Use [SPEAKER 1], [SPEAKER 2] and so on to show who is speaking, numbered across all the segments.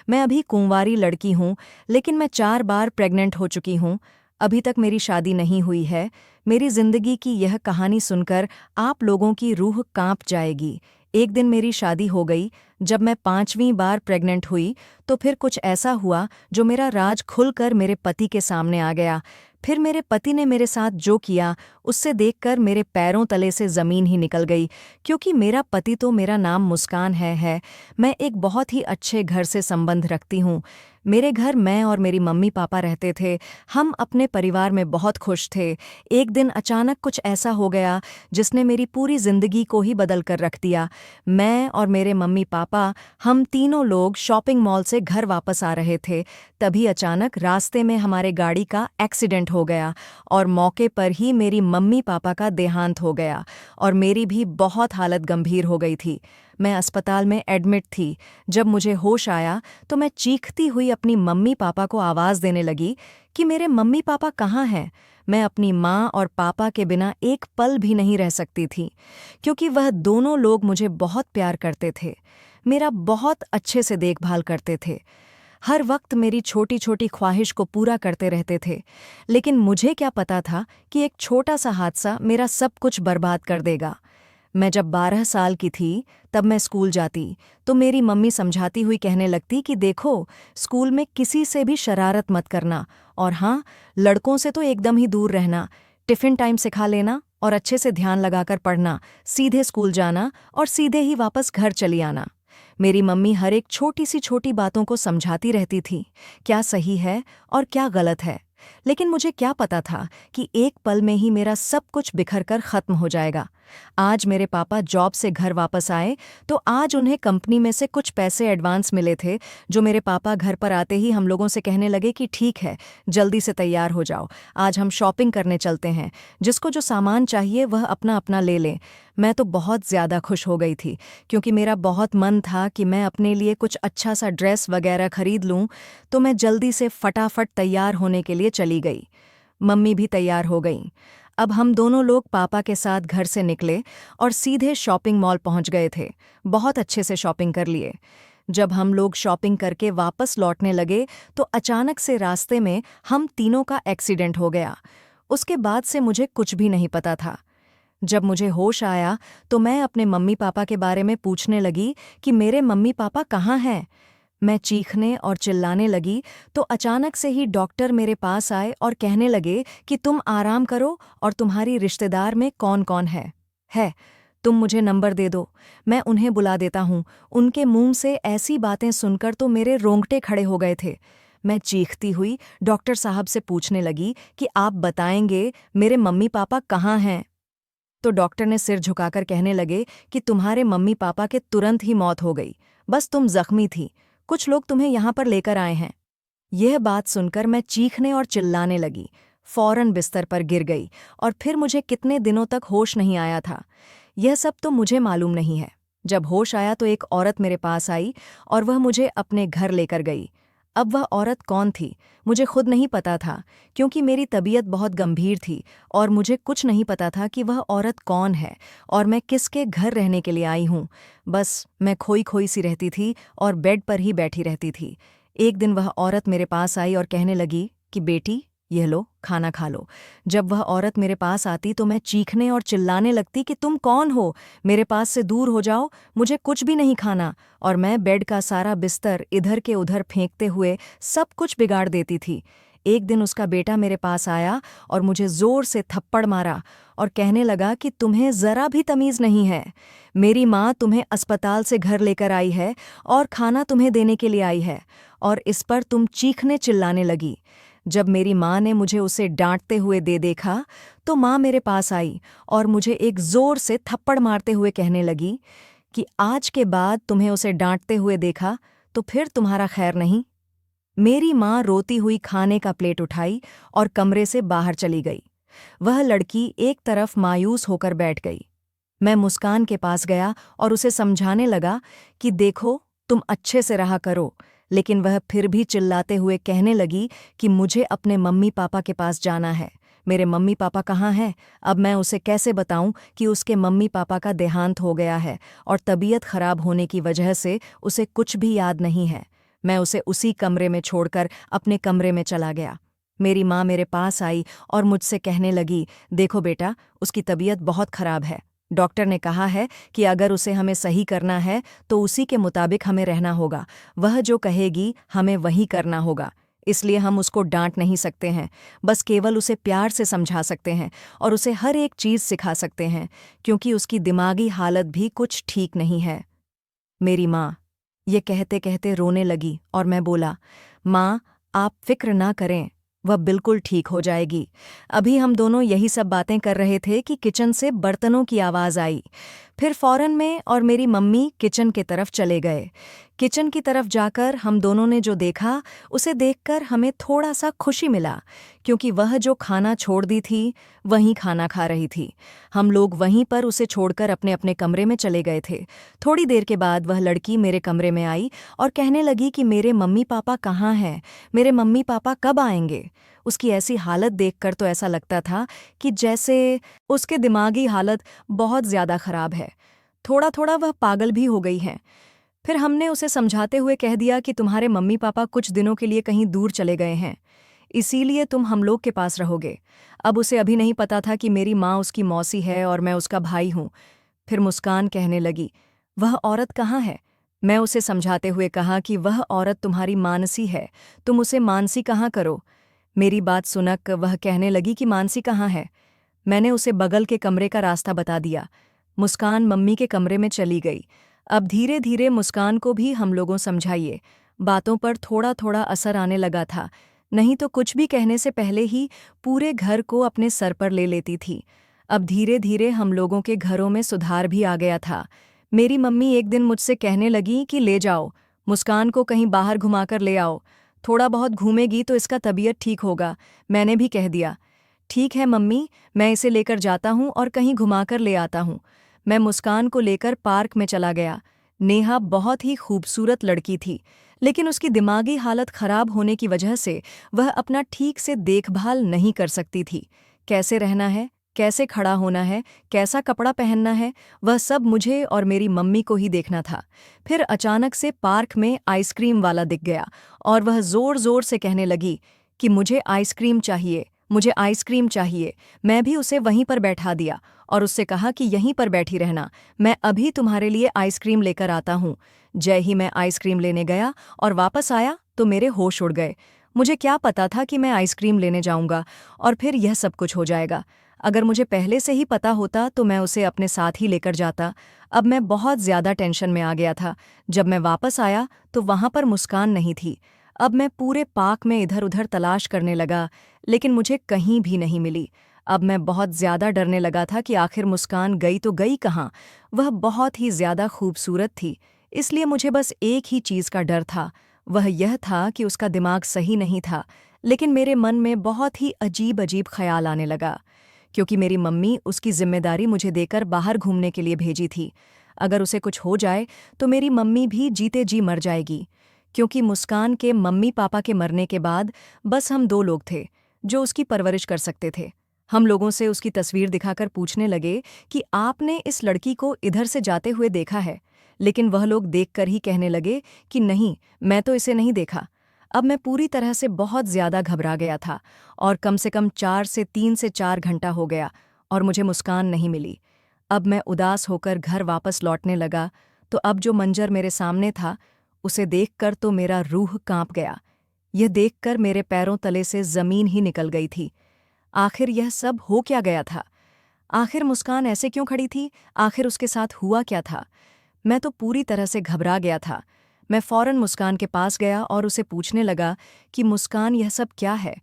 [SPEAKER 1] मैं अभी कुंवारी लड़की हूँ, लेकिन मैं 4 बार प्रेग्नेंट हो चुकी हूँ। अभी तक मेरी शादी नहीं हुई है। मेरी जिंदगी की यह कहानी सुनकर आप लोगों की रूह कांप जाएगी। एक दिन मेरी शादी हो गई। जब मैं 5वीं बार प्रेग्नेंट हुई तो फिर कुछ ऐसा हुआ जो मेरा राज खुलकर मेरे पति के सामने आ गया। फिर मेरे पति ने मेरे साथ जो किया उससे देखकर मेरे पैरों तले से ज़मीन ही निकल गई। क्योंकि मेरा पति तो मेरा नाम मुस्कान है। मैं एक बहुत ही अच्छे घर से संबंध रखती हूँ। मेरे घर मैं और मेरी मम्मी पापा रहते थे। हम अपने परिवार में बहुत खुश थे। एक दिन अचानक कुछ ऐसा हो गया जिसने मेरी पूरी जिंदगी को ही बदल कर रख दिया। मैं और मेरे मम्मी पापा, हम तीनों लोग शॉपिंग मॉल से घर वापस आ रहे थे। तभी अचानक रास्ते में हमारे गाड़ी का एक्सीडेंट हो गया और मौके पर ही मेरी मम्मी पापा का देहांत हो गया और मेरी भी बहुत हालत गंभीर हो गई थी। मैं अस्पताल में एडमिट थी। जब मुझे होश आया तो मैं चीखती हुई अपनी मम्मी पापा को आवाज़ देने लगी कि मेरे मम्मी पापा कहाँ हैं। मैं अपनी माँ और पापा के बिना एक पल भी नहीं रह सकती थी, क्योंकि वह दोनों लोग मुझे बहुत प्यार करते थे, मेरा बहुत अच्छे से देखभाल करते थे, हर वक्त मेरी छोटी छोटी ख्वाहिश को पूरा करते रहते थे। लेकिन मुझे क्या पता था कि एक छोटा सा हादसा मेरा सब कुछ बर्बाद कर देगा। मैं जब 12 साल की थी तब मैं स्कूल जाती तो मेरी मम्मी समझाती हुई कहने लगती कि देखो, स्कूल में किसी से भी शरारत मत करना, और हाँ, लड़कों से तो एकदम ही दूर रहना। टिफ़िन टाइम से खा लेना और अच्छे से ध्यान लगाकर पढ़ना, सीधे स्कूल जाना और सीधे ही वापस घर चली आना। मेरी मम्मी हर एक छोटी सी छोटी बातों को समझाती रहती थी, क्या सही है और क्या गलत है। लेकिन मुझे क्या पता था कि एक पल में ही मेरा सब कुछ बिखर कर खत्म हो जाएगा। आज मेरे पापा जॉब से घर वापस आए तो आज उन्हें कंपनी में से कुछ पैसे एडवांस मिले थे, जो मेरे पापा घर पर आते ही हम लोगों से कहने लगे कि ठीक है, जल्दी से तैयार हो जाओ, आज हम शॉपिंग करने चलते हैं, जिसको जो सामान चाहिए वह अपना अपना ले लें। मैं तो बहुत ज़्यादा खुश हो गई थी, क्योंकि मेरा बहुत मन था कि मैं अपने लिए कुछ अच्छा सा ड्रेस वगैरह खरीद लूं। तो मैं जल्दी से फटाफट तैयार होने के लिए चली गई। मम्मी भी तैयार हो गईं। अब हम दोनों लोग पापा के साथ घर से निकले और सीधे शॉपिंग मॉल पहुंच गए थे। बहुत अच्छे से शॉपिंग कर लिए। जब हम लोग शॉपिंग करके वापस लौटने लगे तो अचानक से रास्ते में हम तीनों का एक्सीडेंट हो गया। उसके बाद से मुझे कुछ भी नहीं पता था। जब मुझे होश आया तो मैं अपने मम्मी पापा के बारे में पूछने लगी कि मेरे मम्मी पापा कहाँ हैं। मैं चीखने और चिल्लाने लगी तो अचानक से ही डॉक्टर मेरे पास आए और कहने लगे कि तुम आराम करो और तुम्हारी रिश्तेदार में कौन कौन है, तुम मुझे नंबर दे दो, मैं उन्हें बुला देता हूँ। उनके मुंह से ऐसी बातें सुनकर तो मेरे रोंगटे खड़े हो गए थे। मैं चीखती हुई डॉक्टर साहब से पूछने लगी कि आप बताएंगे मेरे मम्मी पापा कहाँ हैं। तो डॉक्टर ने सिर झुकाकर कहने लगे कि तुम्हारे मम्मी पापा के तुरंत ही मौत हो गई, बस तुम जख्मी थी, कुछ लोग तुम्हें यहाँ पर लेकर आए हैं। यह बात सुनकर मैं चीखने और चिल्लाने लगी, फौरन बिस्तर पर गिर गई और फिर मुझे कितने दिनों तक होश नहीं आया था। यह सब तो मुझे मालूम नहीं है। जब होश आया तो एक औरत मेरे पास आई और वह मुझे अपने घर लेकर गई। अब वह औरत कौन थी मुझे खुद नहीं पता था, क्योंकि मेरी तबीयत बहुत गंभीर थी और मुझे कुछ नहीं पता था कि वह औरत कौन है और मैं किसके घर रहने के लिए आई हूँ। बस मैं खोई खोई सी रहती थी और बेड पर ही बैठी रहती थी। एक दिन वह औरत मेरे पास आई और कहने लगी कि बेटी, यह लो, खाना खा लो। जब वह औरत मेरे पास आती तो मैं चीखने और चिल्लाने लगती कि तुम कौन हो, मेरे पास से दूर हो जाओ, मुझे कुछ भी नहीं खाना। और मैं बेड का सारा बिस्तर इधर के उधर फेंकते हुए सब कुछ बिगाड़ देती थी। एक दिन उसका बेटा मेरे पास आया और मुझे जोर से थप्पड़ मारा और कहने लगा कि तुम्हें जरा भी तमीज़ नहीं है। मेरी माँ तुम्हें अस्पताल से घर लेकर आई है और खाना तुम्हें देने के लिए आई है, और इस पर तुम चीखने चिल्लाने लगी। जब मेरी माँ ने मुझे उसे डांटते हुए दे देखा तो माँ मेरे पास आई और मुझे एक जोर से थप्पड़ मारते हुए कहने लगी कि आज के बाद तुम्हें उसे डांटते हुए देखा तो फिर तुम्हारा खैर नहीं। मेरी माँ रोती हुई खाने का प्लेट उठाई और कमरे से बाहर चली गई। वह लड़की एक तरफ मायूस होकर बैठ गई। मैं मुस्कान के पास गया और उसे समझाने लगा कि देखो, तुम अच्छे से रहा करो, लेकिन वह फिर भी चिल्लाते हुए कहने लगी कि मुझे अपने मम्मी पापा के पास जाना है। मेरे मम्मी पापा कहाँ हैं? अब मैं उसे कैसे बताऊं कि उसके मम्मी पापा का देहांत हो गया है और तबीयत खराब होने की वजह से उसे कुछ भी याद नहीं है। मैं उसे उसी कमरे में छोड़कर अपने कमरे में चला गया। मेरी माँ मेरे पास आई और मुझसे कहने लगी, देखो बेटा, उसकी तबीयत बहुत खराब है। डॉक्टर ने कहा है कि अगर उसे हमें सही करना है तो उसी के मुताबिक हमें रहना होगा। वह जो कहेगी हमें वही करना होगा। इसलिए हम उसको डांट नहीं सकते हैं, बस केवल उसे प्यार से समझा सकते हैं और उसे हर एक चीज़ सिखा सकते हैं, क्योंकि उसकी दिमागी हालत भी कुछ ठीक नहीं है। मेरी माँ ये कहते कहते रोने लगी और मैं बोला, माँ, आप फिक्र ना करें, वह बिल्कुल ठीक हो जाएगी। अभी हम दोनों यही सब बातें कर रहे थे कि किचन से बर्तनों की आवाज़ आई। फिर फौरन मैं और मेरी मम्मी किचन की तरफ चले गए। किचन की तरफ जाकर हम दोनों ने जो देखा, उसे देखकर हमें थोड़ा सा खुशी मिला, क्योंकि वह जो खाना छोड़ दी थी वहीं खाना खा रही थी। हम लोग वहीं पर उसे छोड़कर अपने अपने कमरे में चले गए थे। थोड़ी देर के बाद वह लड़की मेरे कमरे में आई और कहने लगी कि मेरे मम्मी पापा कहाँ हैं, मेरे मम्मी पापा कब आएंगे। उसकी ऐसी हालत देखकर तो ऐसा लगता था कि जैसे उसके दिमागी हालत बहुत ज़्यादा खराब है। थोड़ा थोड़ा वह पागल भी हो गई है। फिर हमने उसे समझाते हुए कह दिया कि तुम्हारे मम्मी पापा कुछ दिनों के लिए कहीं दूर चले गए हैं, इसीलिए तुम हम लोग के पास रहोगे। अब उसे अभी नहीं पता था कि मेरी माँ उसकी मौसी है और मैं उसका भाई हूँ। फिर मुस्कान कहने लगी, वह औरत कहाँ है? मैं उसे समझाते हुए कहा कि वह औरत तुम्हारी मानसी है, तुम उसे मानसी कहाँ करो। मेरी बात सुनक वह कहने लगी कि मानसी कहाँ है। मैंने उसे बगल के कमरे का रास्ता बता दिया। मुस्कान मम्मी के कमरे में चली गई। अब धीरे धीरे मुस्कान को भी हम लोगों समझाइए बातों पर थोड़ा थोड़ा असर आने लगा था, नहीं तो कुछ भी कहने से पहले ही पूरे घर को अपने सर पर ले लेती थी। अब धीरे धीरे हम लोगों के घरों में सुधार भी आ गया था। मेरी मम्मी एक दिन मुझसे कहने लगी कि ले जाओ, मुस्कान को कहीं बाहर घुमाकर ले आओ, थोड़ा बहुत घूमेगी तो इसका तबीयत ठीक होगा। मैंने भी कह दिया, ठीक है मम्मी, मैं इसे लेकर जाता हूँ और कहीं घुमाकर ले आता हूँ। मैं मुस्कान को लेकर पार्क में चला गया। नेहा बहुत ही खूबसूरत लड़की थी, लेकिन उसकी दिमागी हालत खराब होने की वजह से वह अपना ठीक से देखभाल नहीं कर सकती थी। कैसे रहना है, कैसे खड़ा होना है, कैसा कपड़ा पहनना है, वह सब मुझे और मेरी मम्मी को ही देखना था। फिर अचानक से पार्क में आइसक्रीम वाला दिख गया और वह जोर जोर से कहने लगी कि मुझे आइसक्रीम चाहिए, मुझे आइसक्रीम चाहिए। मैं भी उसे वहीं पर बैठा दिया और उससे कहा कि यहीं पर बैठी रहना, मैं अभी तुम्हारे लिए आइसक्रीम लेकर आता हूँ। जय ही मैं आइसक्रीम लेने गया और वापस आया तो मेरे होश उड़ गए। मुझे क्या पता था कि मैं आइसक्रीम लेने जाऊंगा और फिर यह सब कुछ हो जाएगा। अगर मुझे पहले से ही पता होता तो मैं उसे अपने साथ ही लेकर जाता। अब मैं बहुत ज़्यादा टेंशन में आ गया था। जब मैं वापस आया तो वहाँ पर मुस्कान नहीं थी। अब मैं पूरे पार्क में इधर उधर तलाश करने लगा, लेकिन मुझे कहीं भी नहीं मिली। अब मैं बहुत ज़्यादा डरने लगा था कि आखिर मुस्कान गई तो गई कहाँ। वह बहुत ही ज़्यादा खूबसूरत थी, इसलिए मुझे बस एक ही चीज़ का डर था, वह यह था कि उसका दिमाग सही नहीं था। लेकिन मेरे मन में बहुत ही अजीब अजीब ख्याल आने लगा, क्योंकि मेरी मम्मी उसकी जिम्मेदारी मुझे देकर बाहर घूमने के लिए भेजी थी। अगर उसे कुछ हो जाए तो मेरी मम्मी भी जीते जी मर जाएगी, क्योंकि मुस्कान के मम्मी पापा के मरने के बाद बस हम दो लोग थे जो उसकी परवरिश कर सकते थे। हम लोगों से उसकी तस्वीर दिखाकर पूछने लगे कि आपने इस लड़की को इधर से जाते हुए देखा है, लेकिन वह लोग देखकर ही कहने लगे कि नहीं, मैं तो इसे नहीं देखा। अब मैं पूरी तरह से बहुत ज़्यादा घबरा गया था और कम से कम 3 से 4 घंटा हो गया और मुझे मुस्कान नहीं मिली। अब मैं उदास होकर घर वापस लौटने लगा तो अब जो मंजर मेरे सामने था उसे देखकर तो मेरा रूह कांप गया। यह देखकर मेरे पैरों तले से ज़मीन ही निकल गई थी। आखिर यह सब हो क्या गया था? आखिर मुस्कान ऐसे क्यों खड़ी थी? आखिर उसके साथ हुआ क्या था? मैं तो पूरी तरह से घबरा गया था। मैं फौरन मुस्कान के पास गया और उसे पूछने लगा कि मुस्कान, यह सब क्या है?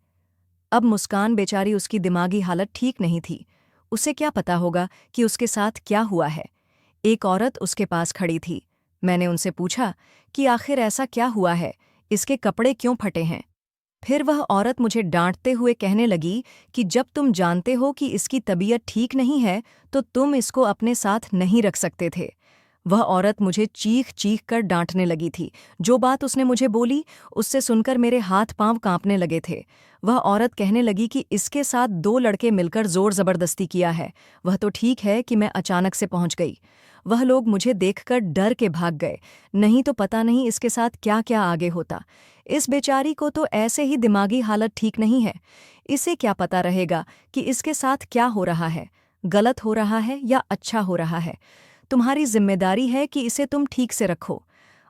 [SPEAKER 1] अब मुस्कान बेचारी, उसकी दिमागी हालत ठीक नहीं थी। उसे क्या पता होगा कि उसके साथ क्या हुआ है। एक औरत उसके पास खड़ी थी। मैंने उनसे पूछा कि आखिर ऐसा क्या हुआ है, इसके कपड़े क्यों फटे हैं? फिर वह औरत मुझे डांटते हुए कहने लगी कि जब तुम जानते हो कि इसकी तबीयत ठीक नहीं है तो तुम इसको अपने साथ नहीं रख सकते थे। वह औरत मुझे चीख चीख कर डांटने लगी थी। जो बात उसने मुझे बोली, उससे सुनकर मेरे हाथ पांव कांपने लगे थे। वह औरत कहने लगी कि इसके साथ 2 लड़के मिलकर जोर जबरदस्ती किया है। वह तो ठीक है कि मैं अचानक से पहुंच गई। वह लोग मुझे देखकर डर के भाग गए, नहीं तो पता नहीं इसके साथ क्या क्या आगे होता। इस बेचारी को तो ऐसे ही दिमागी हालत ठीक नहीं है। इसे क्या पता रहेगा कि इसके साथ क्या हो रहा है, गलत हो रहा है या अच्छा हो रहा है। तुम्हारी जिम्मेदारी है कि इसे तुम ठीक से रखो।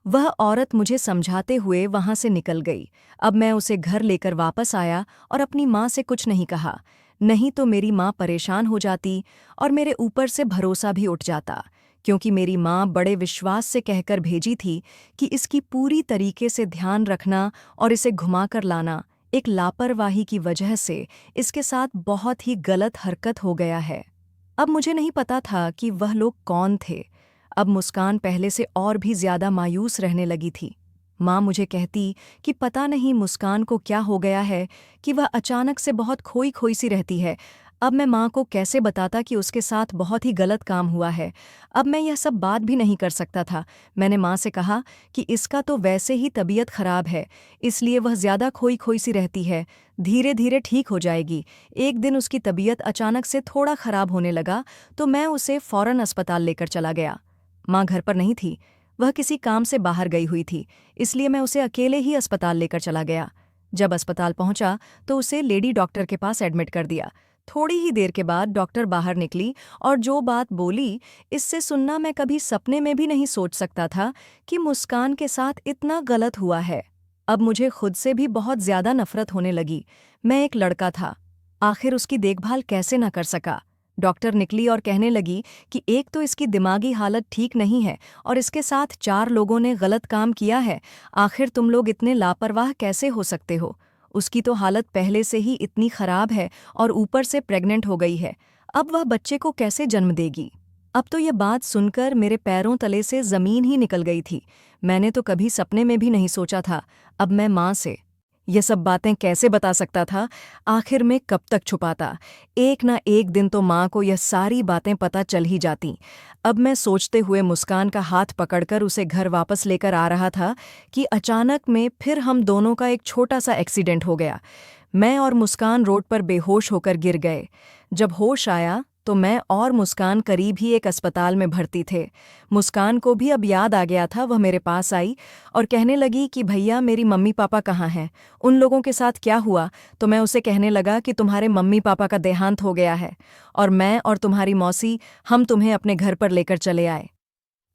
[SPEAKER 1] वह औरत मुझे समझाते हुए वहां से निकल गई। अब मैं उसे घर लेकर वापस आया और अपनी माँ से कुछ नहीं कहा, नहीं तो मेरी माँ परेशान हो जाती और मेरे ऊपर से भरोसा भी उठ जाता, क्योंकि मेरी माँ बड़े विश्वास से कहकर भेजी थी कि इसकी पूरी तरीके से ध्यान रखना और इसे घुमाकर लाना। एक लापरवाही की वजह से इसके साथ बहुत ही गलत हरकत हो गया है। अब मुझे नहीं पता था कि वह लोग कौन थे। अब मुस्कान पहले से और भी ज्यादा मायूस रहने लगी थी। माँ मुझे कहती कि पता नहीं मुस्कान को क्या हो गया है कि वह अचानक से बहुत खोई खोई सी रहती है। अब मैं माँ को कैसे बताता कि उसके साथ बहुत ही गलत काम हुआ है। अब मैं यह सब बात भी नहीं कर सकता था। मैंने माँ से कहा कि इसका तो वैसे ही तबीयत खराब है, इसलिए वह ज्यादा खोई खोई सी रहती है, धीरे धीरे ठीक हो जाएगी। एक दिन उसकी तबीयत अचानक से थोड़ा खराब होने लगा तो मैं उसे फौरन अस्पताल लेकर चला गया। माँ घर पर नहीं थी, वह किसी काम से बाहर गई हुई थी, इसलिए मैं उसे अकेले ही अस्पताल लेकर चला गया। जब अस्पताल पहुंचा तो उसे लेडी डॉक्टर के पास एडमिट कर दिया। थोड़ी ही देर के बाद डॉक्टर बाहर निकली और जो बात बोली, इससे सुनना मैं कभी सपने में भी नहीं सोच सकता था कि मुस्कान के साथ इतना गलत हुआ है। अब मुझे खुद से भी बहुत ज्यादा नफरत होने लगी। मैं एक लड़का था, आखिर उसकी देखभाल कैसे न कर सका। डॉक्टर निकली और कहने लगी कि एक तो इसकी दिमागी हालत ठीक नहीं है और इसके साथ 4 लोगों ने गलत काम किया है। आखिर तुम लोग इतने लापरवाह कैसे हो सकते हो? उसकी तो हालत पहले से ही इतनी खराब है और ऊपर से प्रेग्नेंट हो गई है। अब वह बच्चे को कैसे जन्म देगी? अब तो यह बात सुनकर मेरे पैरों तले से जमीन ही निकल गई थी। मैंने तो कभी सपने में भी नहीं सोचा था। अब मैं माँ से ये सब बातें कैसे बता सकता था? आखिर में कब तक छुपाता? एक ना एक दिन तो माँ को यह सारी बातें पता चल ही जाती। अब मैं सोचते हुए मुस्कान का हाथ पकड़कर उसे घर वापस लेकर आ रहा था कि अचानक में फिर हम दोनों का एक छोटा सा एक्सीडेंट हो गया। मैं और मुस्कान रोड पर बेहोश होकर गिर गए। जब होश आया तो मैं और मुस्कान करीब ही एक अस्पताल में भर्ती थे। मुस्कान को भी अब याद आ गया था। वह मेरे पास आई और कहने लगी कि भैया, मेरी मम्मी पापा कहाँ हैं? उन लोगों के साथ क्या हुआ? तो मैं उसे कहने लगा कि तुम्हारे मम्मी पापा का देहांत हो गया है और मैं और तुम्हारी मौसी हम तुम्हें अपने घर पर लेकर चले आए।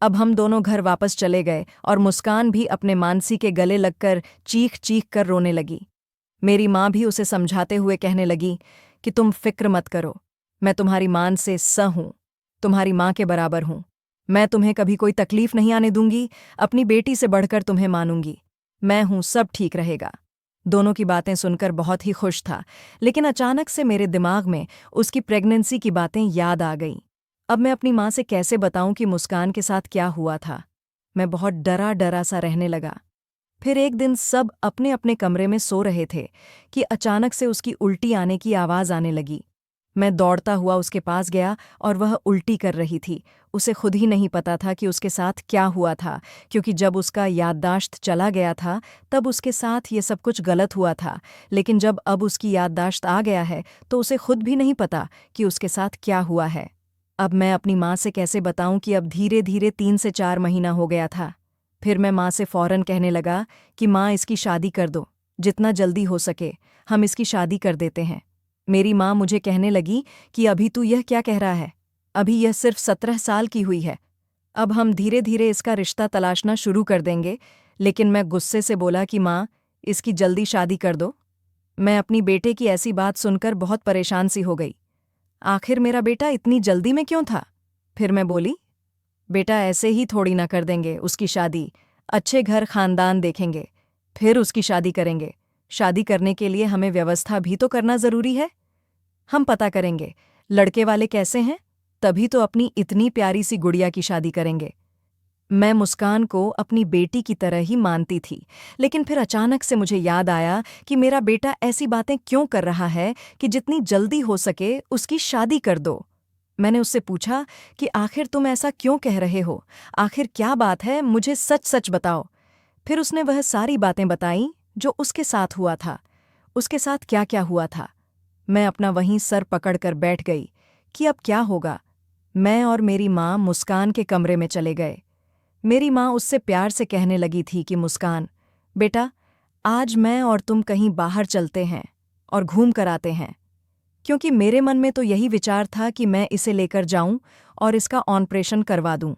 [SPEAKER 1] अब हम दोनों घर वापस चले गए और मुस्कान भी अपने मानसी के गले लगकर चीख चीख कर रोने लगी। मेरी माँ भी उसे समझाते हुए कहने लगी कि तुम फिक्र मत करो, मैं तुम्हारी मान से स हूँ, तुम्हारी माँ के बराबर हूँ। मैं तुम्हें कभी कोई तकलीफ नहीं आने दूंगी, अपनी बेटी से बढ़कर तुम्हें मानूंगी। मैं हूँ, सब ठीक रहेगा। दोनों की बातें सुनकर बहुत ही खुश था, लेकिन अचानक से मेरे दिमाग में उसकी प्रेगनेंसी की बातें याद आ गईं। अब मैं अपनी माँ से कैसे बताऊं कि मुस्कान के साथ क्या हुआ था? मैं बहुत डरा डरा सा रहने लगा। फिर एक दिन सब अपने अपने कमरे में सो रहे थे कि अचानक से उसकी उल्टी आने की आवाज़ आने लगी। मैं दौड़ता हुआ उसके पास गया और वह उल्टी कर रही थी। उसे खुद ही नहीं पता था कि उसके साथ क्या हुआ था, क्योंकि जब उसका याददाश्त चला गया था तब उसके साथ ये सब कुछ गलत हुआ था। लेकिन जब अब उसकी याददाश्त आ गया है तो उसे खुद भी नहीं पता कि उसके साथ क्या हुआ है। अब मैं अपनी माँ से कैसे बताऊं कि अब धीरे धीरे 3 से 4 महीना हो गया था। फिर मैं माँ से फौरन कहने लगा कि माँ, इसकी शादी कर दो, जितना जल्दी हो सके हम इसकी शादी कर देते हैं। मेरी माँ मुझे कहने लगी कि अभी तू यह क्या कह रहा है? अभी यह सिर्फ 17 साल की हुई है। अब हम धीरे धीरे इसका रिश्ता तलाशना शुरू कर देंगे। लेकिन मैं गुस्से से बोला कि माँ, इसकी जल्दी शादी कर दो। मैं अपनी बेटे की ऐसी बात सुनकर बहुत परेशान सी हो गई। आखिर मेरा बेटा इतनी जल्दी में क्यों था? फिर मैं बोली, बेटा, ऐसे ही थोड़ी ना कर देंगे उसकी शादी। अच्छे घर खानदान देखेंगे, फिर उसकी शादी करेंगे। शादी करने के लिए हमें व्यवस्था भी तो करना जरूरी है। हम पता करेंगे लड़के वाले कैसे हैं, तभी तो अपनी इतनी प्यारी सी गुड़िया की शादी करेंगे। मैं मुस्कान को अपनी बेटी की तरह ही मानती थी, लेकिन फिर अचानक से मुझे याद आया कि मेरा बेटा ऐसी बातें क्यों कर रहा है कि जितनी जल्दी हो सके उसकी शादी कर दो। मैंने उससे पूछा कि आखिर तुम ऐसा क्यों कह रहे हो? आखिर क्या बात है, मुझे सच सच बताओ। फिर उसने वह सारी बातें बताईं जो उसके साथ हुआ था। उसके साथ क्या क्या हुआ था। मैं अपना वहीं सर पकड़कर बैठ गई कि अब क्या होगा। मैं और मेरी माँ मुस्कान के कमरे में चले गए। मेरी माँ उससे प्यार से कहने लगी थी कि मुस्कान, बेटा, आज मैं और तुम कहीं बाहर चलते हैं और घूम कर आते हैं। क्योंकि मेरे मन में तो यही विचार था कि मैं इसे लेकर जाऊं और इसका ऑपरेशन करवा दूं।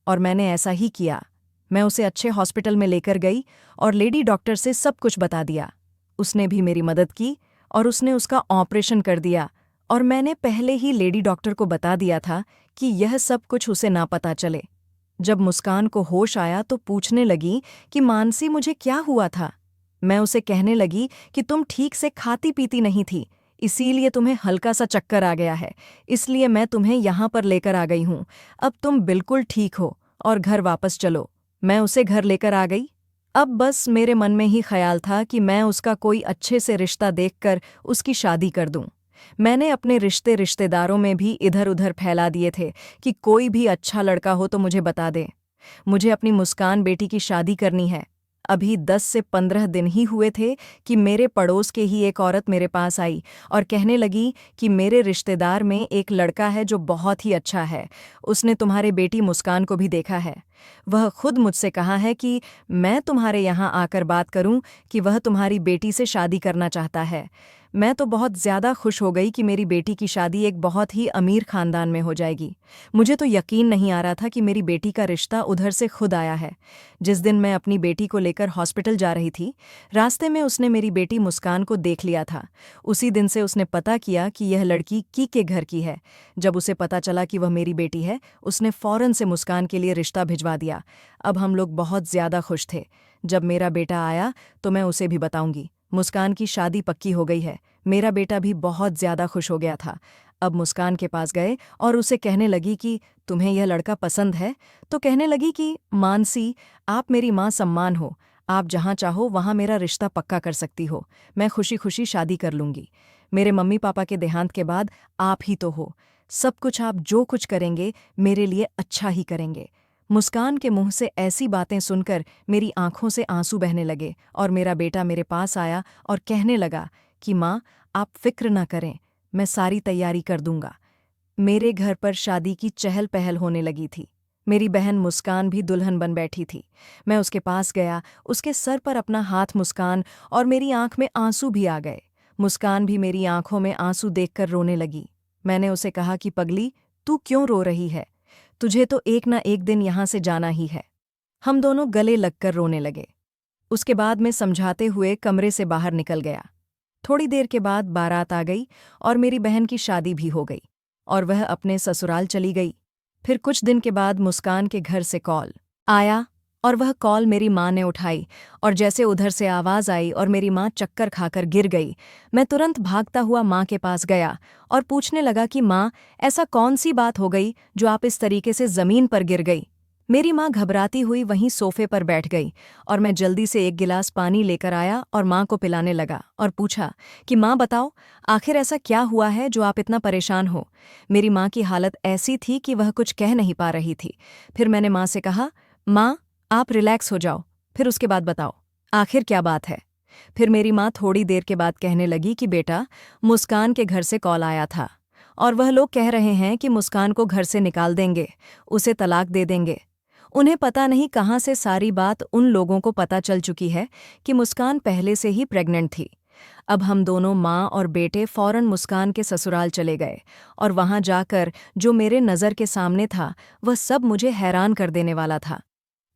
[SPEAKER 1] और मैंने ऐसा ही किया। मैं उसे अच्छे हॉस्पिटल में लेकर गई और लेडी डॉक्टर से सब कुछ बता दिया। उसने भी मेरी मदद की और उसने उसका ऑपरेशन कर दिया। और मैंने पहले ही लेडी डॉक्टर को बता दिया था कि यह सब कुछ उसे ना पता चले। जब मुस्कान को होश आया तो पूछने लगी कि मानसी, मुझे क्या हुआ था? मैं उसे कहने लगी कि तुम ठीक से खाती पीती नहीं थी, इसीलिए तुम्हें हल्का सा चक्कर आ गया है, इसलिए मैं तुम्हें यहाँ पर लेकर आ गई हूँ। अब तुम बिल्कुल ठीक हो और घर वापस चलो। मैं उसे घर लेकर आ गई। अब बस मेरे मन में ही ख्याल था कि मैं उसका कोई अच्छे से रिश्ता देखकर उसकी शादी कर दूं। मैंने अपने रिश्तेदारों में भी इधर उधर फैला दिए थे कि कोई भी अच्छा लड़का हो तो मुझे बता दे। मुझे अपनी मुस्कान बेटी की शादी करनी है। अभी 10 से 15 दिन ही हुए थे कि मेरे पड़ोस के ही एक औरत मेरे पास आई और कहने लगी कि मेरे रिश्तेदार में एक लड़का है जो बहुत ही अच्छा है, उसने तुम्हारे बेटी मुस्कान को भी देखा है। वह खुद मुझसे कहा है कि मैं तुम्हारे यहाँ आकर बात करूं कि वह तुम्हारी बेटी से शादी करना चाहता है। मैं तो बहुत ज़्यादा खुश हो गई कि मेरी बेटी की शादी एक बहुत ही अमीर खानदान में हो जाएगी। मुझे तो यकीन नहीं आ रहा था कि मेरी बेटी का रिश्ता उधर से खुद आया है। जिस दिन मैं अपनी बेटी को लेकर हॉस्पिटल जा रही थी, रास्ते में उसने मेरी बेटी मुस्कान को देख लिया था। उसी दिन से उसने पता किया कि यह लड़की की के घर की है। जब उसे पता चला कि वह मेरी बेटी है, उसने फ़ौरन से मुस्कान के लिए रिश्ता भिजवा दिया। अब हम लोग बहुत ज़्यादा खुश थे। जब मेरा बेटा आया तो मैं उसे भी बताऊंगी। मुस्कान की शादी पक्की हो गई है। मेरा बेटा भी बहुत ज़्यादा खुश हो गया था। अब मुस्कान के पास गए और उसे कहने लगी कि तुम्हें यह लड़का पसंद है? तो कहने लगी कि मानसी, आप मेरी माँ सम्मान हो, आप जहाँ चाहो वहाँ मेरा रिश्ता पक्का कर सकती हो। मैं खुशी खुशी शादी कर लूँगी। मेरे मम्मी पापा के देहांत के बाद आप ही तो हो। सब कुछ आप जो कुछ करेंगे मेरे लिए अच्छा ही करेंगे। मुस्कान के मुंह से ऐसी बातें सुनकर मेरी आंखों से आंसू बहने लगे और मेरा बेटा मेरे पास आया और कहने लगा कि माँ, आप फिक्र न करें, मैं सारी तैयारी कर दूंगा। मेरे घर पर शादी की चहल पहल होने लगी थी। मेरी बहन मुस्कान भी दुल्हन बन बैठी थी। मैं उसके पास गया, उसके सर पर अपना हाथ मुस्कान और मेरी आंख में आंसू भी आ गए। मुस्कान भी मेरी आंखों में आंसू देखकर रोने लगी। मैंने उसे कहा कि पगली, तू क्यों रो रही है? तुझे तो एक न एक दिन यहाँ से जाना ही है। हम दोनों गले लगकर रोने लगे। उसके बाद मैं समझाते हुए कमरे से बाहर निकल गया। थोड़ी देर के बाद बारात आ गई और मेरी बहन की शादी भी हो गई और वह अपने ससुराल चली गई। फिर कुछ दिन के बाद मुस्कान के घर से कॉल आया और वह कॉल मेरी माँ ने उठाई और जैसे उधर से आवाज़ आई और मेरी माँ चक्कर खाकर गिर गई। मैं तुरंत भागता हुआ माँ के पास गया और पूछने लगा कि माँ, ऐसा कौन सी बात हो गई जो आप इस तरीके से ज़मीन पर गिर गई? मेरी माँ घबराती हुई वहीं सोफे पर बैठ गई और मैं जल्दी से एक गिलास पानी लेकर आया और माँ को पिलाने लगा और पूछा कि माँ बताओ, आखिर ऐसा क्या हुआ है जो आप इतना परेशान हो? मेरी माँ की हालत ऐसी थी कि वह कुछ कह नहीं पा रही थी। फिर मैंने माँ से कहा, माँ, आप रिलैक्स हो जाओ, फिर उसके बाद बताओ आखिर क्या बात है। फिर मेरी माँ थोड़ी देर के बाद कहने लगी कि बेटा, मुस्कान के घर से कॉल आया था और वह लोग कह रहे हैं कि मुस्कान को घर से निकाल देंगे, उसे तलाक दे देंगे। उन्हें पता नहीं कहाँ से सारी बात उन लोगों को पता चल चुकी है कि मुस्कान पहले से ही प्रेग्नेंट थी। अब हम दोनों माँ और बेटे फौरन मुस्कान के ससुराल चले गए और वहाँ जाकर जो मेरे नज़र के सामने था वह सब मुझे हैरान कर देने वाला था।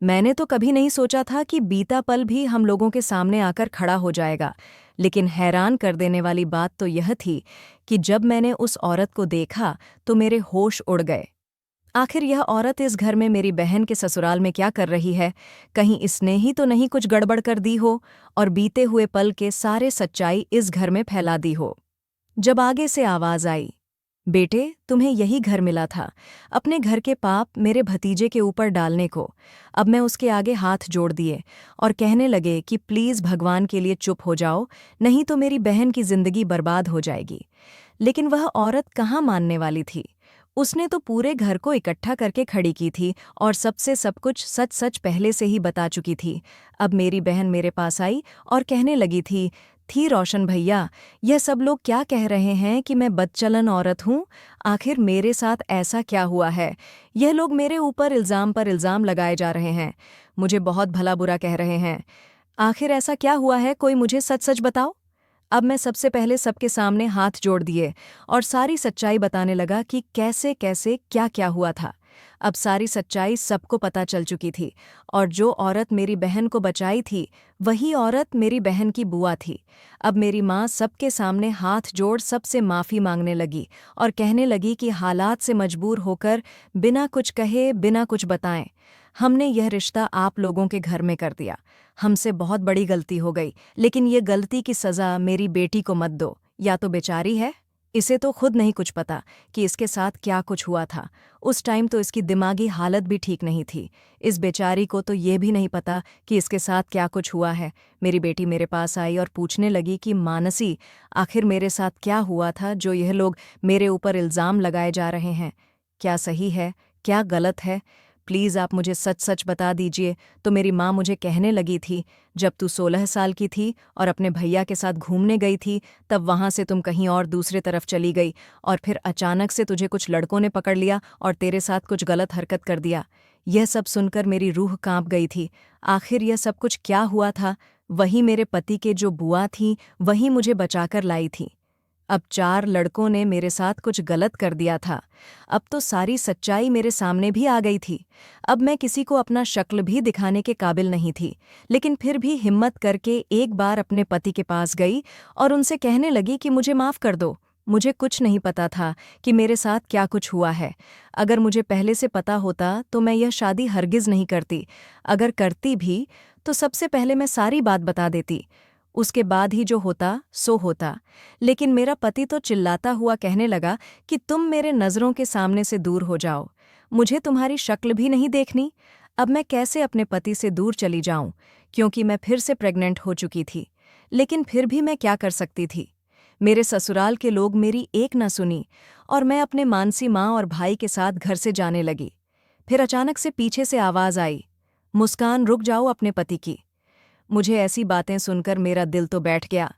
[SPEAKER 1] मैंने तो कभी नहीं सोचा था कि बीता पल भी हम लोगों के सामने आकर खड़ा हो जाएगा, लेकिन हैरान कर देने वाली बात तो यह थी कि जब मैंने उस औरत को देखा तो मेरे होश उड़ गए। आखिर यह औरत इस घर में मेरी बहन के ससुराल में क्या कर रही है? कहीं इसने ही तो नहीं कुछ गड़बड़ कर दी हो और बीते हुए पल के सारे सच्चाई इस घर में फैला दी हो। जब आगे से आवाज आई, बेटे, तुम्हें यही घर मिला था अपने घर के पाप मेरे भतीजे के ऊपर डालने को। अब मैं उसके आगे हाथ जोड़ दिए और कहने लगे कि प्लीज़ भगवान के लिए चुप हो जाओ, नहीं तो मेरी बहन की जिंदगी बर्बाद हो जाएगी। लेकिन वह औरत कहाँ मानने वाली थी। उसने तो पूरे घर को इकट्ठा करके खड़ी की थी और सबसे सब कुछ सच सच पहले से ही बता चुकी थी। अब मेरी बहन मेरे पास आई और कहने लगी थी रोशन भैया, यह सब लोग क्या कह रहे हैं कि मैं बदचलन औरत हूँ? आखिर मेरे साथ ऐसा क्या हुआ है? यह लोग मेरे ऊपर इल्ज़ाम पर इल्ज़ाम लगाए जा रहे हैं, मुझे बहुत भला बुरा कह रहे हैं। आखिर ऐसा क्या हुआ है, कोई मुझे सच सच बताओ। अब मैं सबसे पहले सबके सामने हाथ जोड़ दिए और सारी सच्चाई बताने लगा कि कैसे कैसे क्या क्या हुआ था। अब सारी सच्चाई सबको पता चल चुकी थी और जो औरत मेरी बहन को बचाई थी वही औरत मेरी बहन की बुआ थी। अब मेरी माँ सबके सामने हाथ जोड़ सबसे माफ़ी मांगने लगी और कहने लगी कि हालात से मजबूर होकर बिना कुछ कहे बिना कुछ बताएं हमने यह रिश्ता आप लोगों के घर में कर दिया। हमसे बहुत बड़ी गलती हो गई, लेकिन ये गलती की सज़ा मेरी बेटी को मत दो। या तो बेचारी है, इसे तो खुद नहीं कुछ पता कि इसके साथ क्या कुछ हुआ था। उस टाइम तो इसकी दिमागी हालत भी ठीक नहीं थी। इस बेचारी को तो ये भी नहीं पता कि इसके साथ क्या कुछ हुआ है। मेरी बेटी मेरे पास आई और पूछने लगी कि मानसी, आखिर मेरे साथ क्या हुआ था जो यह लोग मेरे ऊपर इल्ज़ाम लगाए जा रहे हैं? क्या सही है, क्या गलत है? प्लीज़ आप मुझे सच सच बता दीजिए। तो मेरी माँ मुझे कहने लगी थी, जब तू 16 साल की थी और अपने भैया के साथ घूमने गई थी, तब वहाँ से तुम कहीं और दूसरे तरफ चली गई और फिर अचानक से तुझे कुछ लड़कों ने पकड़ लिया और तेरे साथ कुछ गलत हरकत कर दिया। यह सब सुनकर मेरी रूह कांप गई थी। आखिर यह सब कुछ क्या हुआ था? वही मेरे पति के जो बुआ थी, वही मुझे बचाकर लाई थी। अब 4 लड़कों ने मेरे साथ कुछ गलत कर दिया था। अब तो सारी सच्चाई मेरे सामने भी आ गई थी। अब मैं किसी को अपना शक्ल भी दिखाने के काबिल नहीं थी, लेकिन फिर भी हिम्मत करके एक बार अपने पति के पास गई और उनसे कहने लगी कि मुझे माफ़ कर दो। मुझे कुछ नहीं पता था कि मेरे साथ क्या कुछ हुआ है। अगर मुझे पहले से पता होता तो मैं यह शादी हरगिज़ नहीं करती। अगर करती भी तो सबसे पहले मैं सारी बात बता देती, उसके बाद ही जो होता सो होता। लेकिन मेरा पति तो चिल्लाता हुआ कहने लगा कि तुम मेरे नज़रों के सामने से दूर हो जाओ, मुझे तुम्हारी शक्ल भी नहीं देखनी। अब मैं कैसे अपने पति से दूर चली जाऊं, क्योंकि मैं फिर से प्रेग्नेंट हो चुकी थी। लेकिन फिर भी मैं क्या कर सकती थी? मेरे ससुराल के लोग मेरी एक न सुनी और मैं अपने मानसी माँ और भाई के साथ घर से जाने लगी। फिर अचानक से पीछे से आवाज़ आई, मुस्कान रुक जाओ अपने पति की। मुझे ऐसी बातें सुनकर मेरा दिल तो बैठ गया।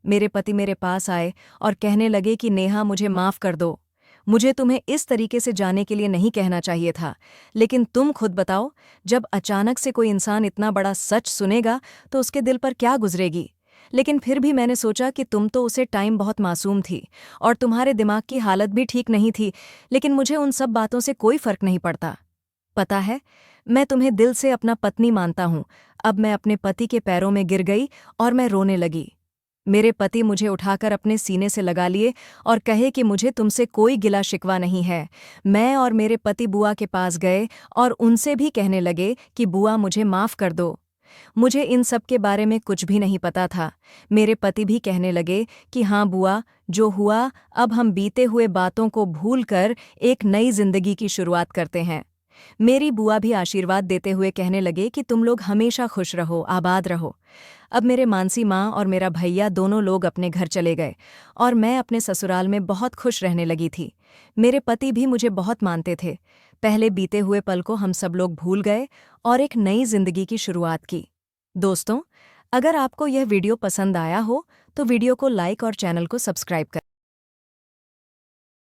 [SPEAKER 1] मेरे पति मेरे पास आए और कहने लगे कि नेहा, मुझे माफ़ कर दो। मुझे तुम्हें इस तरीके से जाने के लिए नहीं कहना चाहिए था, लेकिन तुम खुद बताओ, जब अचानक से कोई इंसान इतना बड़ा सच सुनेगा तो उसके दिल पर क्या गुजरेगी। लेकिन फिर भी मैंने सोचा कि तुम तो उसे टाइम बहुत मासूम थी और तुम्हारे दिमाग की हालत भी ठीक नहीं थी, लेकिन मुझे उन सब बातों से कोई फ़र्क नहीं पड़ता। पता है, मैं तुम्हें दिल से अपना पत्नी मानता हूँ। अब मैं अपने पति के पैरों में गिर गई और मैं रोने लगी। मेरे पति मुझे उठाकर अपने सीने से लगा लिए और कहे कि मुझे तुमसे कोई गिला शिकवा नहीं है। मैं और मेरे पति बुआ के पास गए और उनसे भी कहने लगे कि बुआ, मुझे माफ़ कर दो। मुझे इन सब के बारे में कुछ भी नहीं पता था। मेरे पति भी कहने लगे कि हाँ बुआ, जो हुआ, अब हम बीते हुए बातों को भूलकर एक नई जिंदगी की शुरुआत करते हैं। मेरी बुआ भी आशीर्वाद देते हुए कहने लगे कि तुम लोग हमेशा खुश रहो, आबाद रहो। अब मेरे मानसी माँ और मेरा भैया दोनों लोग अपने घर चले गए और मैं अपने ससुराल में बहुत खुश रहने लगी थी। मेरे पति भी मुझे बहुत मानते थे। पहले बीते हुए पल को हम सब लोग भूल गए और एक नई जिंदगी की शुरुआत की। दोस्तों, अगर आपको यह वीडियो पसंद आया हो तो वीडियो को लाइक और चैनल को सब्सक्राइब करें।